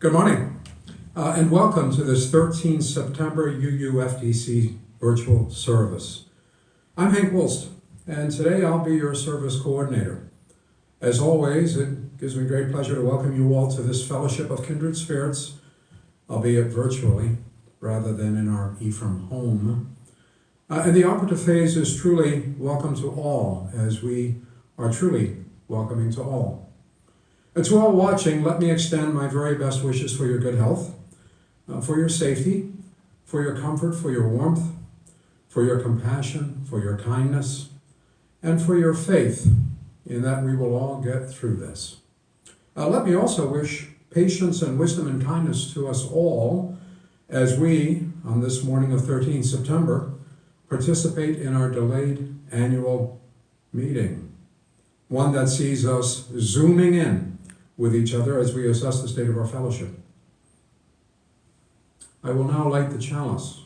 Good morning, and welcome to this 13 September UUFDC virtual service. I'm Hank Wolst, and today I'll be your service coordinator. As always, it gives me great pleasure to welcome you all to this fellowship of kindred spirits, albeit virtually, rather than in our Ephraim home. And the operative phrase is truly welcome to all, as we are truly welcoming to all. And to all watching, let me extend my very best wishes for your good health, for your safety, for your comfort, for your warmth, for your compassion, for your kindness, and for your faith in that we will all get through this. Let me also wish patience and wisdom and kindness to us all as we, on this morning of 13 September, participate in our delayed annual meeting, one that sees us zooming in with each other as we assess the state of our fellowship. I will now light the chalice.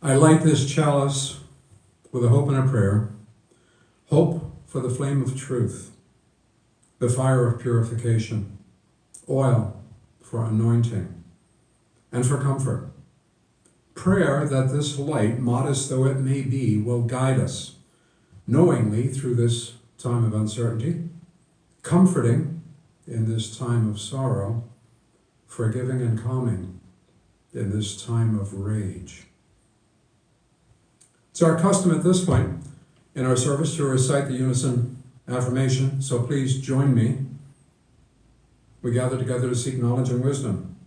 I light this chalice with a hope and a prayer. Hope for the flame of truth, the fire of purification, oil for anointing, and for comfort. Prayer that this light, modest though it may be, will guide us knowingly through this time of uncertainty, comforting in this time of sorrow, forgiving and calming in this time of rage. It's our custom at this point in our service to recite the unison affirmation, so please join me. We gather together to seek knowledge and wisdom,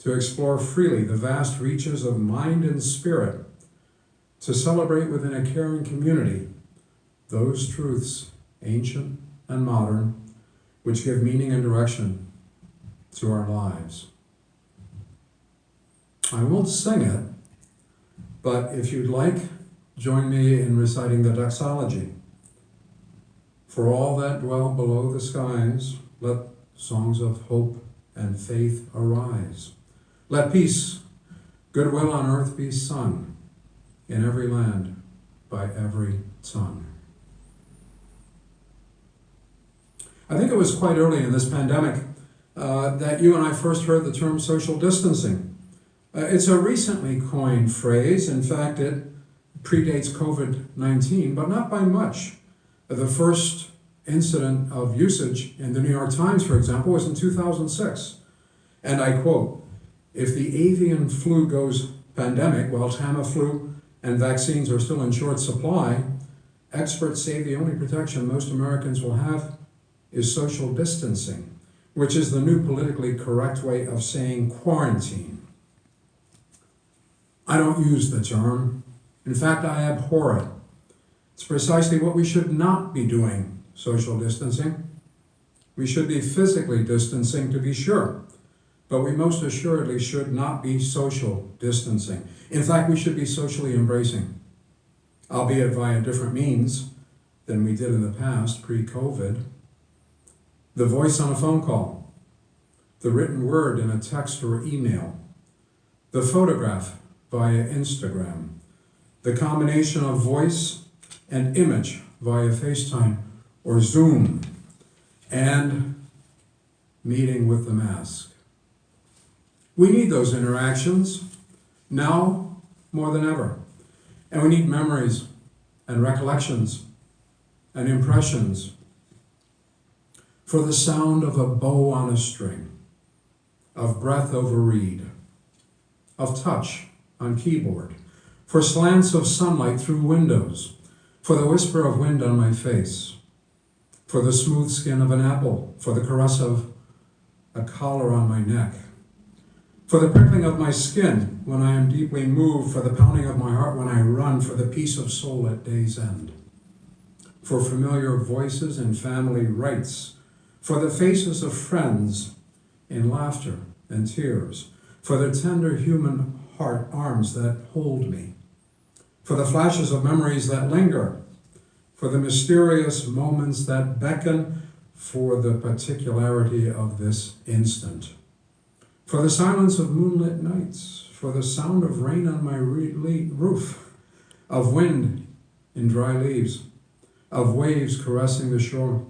to explore freely the vast reaches of mind and spirit, to celebrate within a caring community those truths, ancient and modern, which give meaning and direction to our lives. I won't sing it, but if you'd like, join me in reciting the doxology. For all that dwell below the skies, let songs of hope and faith arise. Let peace, goodwill on earth be sung, in every land, by every tongue. I think it was quite early in this pandemic that you and I first heard the term social distancing. It's a recently coined phrase. In fact, it predates COVID-19, but not by much. The first incident of usage in the New York Times, for example, was in 2006. And I quote, "If the avian flu goes pandemic while Tamiflu and vaccines are still in short supply, experts say the only protection most Americans will have is social distancing, which is the new politically correct way of saying quarantine." I don't use the term. In fact, I abhor it. It's precisely what we should not be doing, social distancing. We should be physically distancing, to be sure, but we most assuredly should not be social distancing. In fact, we should be socially embracing, albeit via different means than we did in the past, pre-COVID. The voice on a phone call, the written word in a text or email, the photograph via Instagram, the combination of voice and image via FaceTime or Zoom, and meeting with the mask. We need those interactions now more than ever. And we need memories and recollections and impressions for the sound of a bow on a string, of breath over reed, of touch on keyboard, for slants of sunlight through windows, for the whisper of wind on my face, for the smooth skin of an apple, for the caress of a collar on my neck, for the prickling of my skin when I am deeply moved, for the pounding of my heart when I run, for the peace of soul at day's end, for familiar voices and family rites, for the faces of friends in laughter and tears, for the tender human heart arms that hold me, for the flashes of memories that linger, for the mysterious moments that beckon, for the particularity of this instant, for the silence of moonlit nights, for the sound of rain on my roof, of wind in dry leaves, of waves caressing the shore,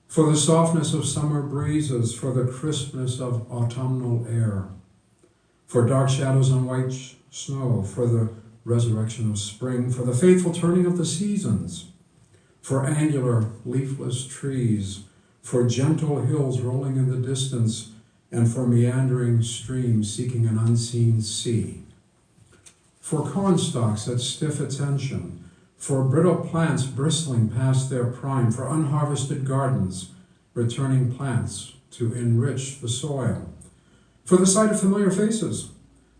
for the softness of summer breezes, for the crispness of autumnal air, for dark shadows on white snow, for the resurrection of spring, for the faithful turning of the seasons, for angular leafless trees, for gentle hills rolling in the distance, and for meandering streams seeking an unseen sea, for cornstalks at stiff attention, for brittle plants bristling past their prime, for unharvested gardens, returning plants to enrich the soil, for the sight of familiar faces,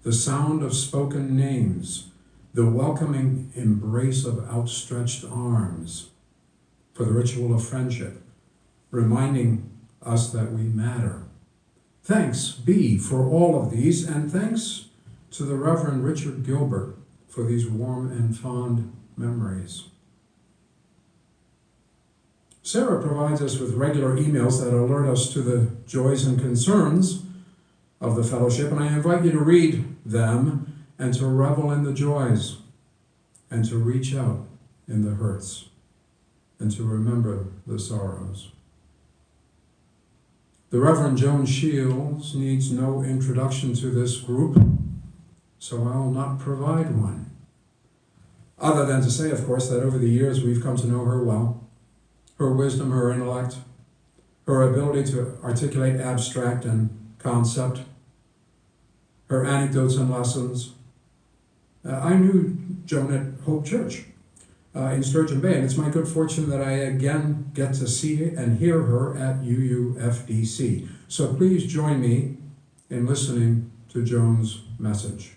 the sound of spoken names, the welcoming embrace of outstretched arms, for the ritual of friendship, reminding us that we matter. Thanks be for all of these, and thanks to the Reverend Richard Gilbert for these warm and fond memories. Sarah provides us with regular emails that alert us to the joys and concerns of the fellowship, and I invite you to read them and to revel in the joys and to reach out in the hurts and to remember the sorrows. The Reverend Joan Shields needs no introduction to this group, so I will not provide one. Other than to say, of course, that over the years we've come to know her well. Her wisdom, her intellect, her ability to articulate abstract and concept, her anecdotes and lessons. I knew Joan at Hope Church in Sturgeon Bay, and it's my good fortune that I again get to see and hear her at UUFDC. So please join me in listening to Joan's message.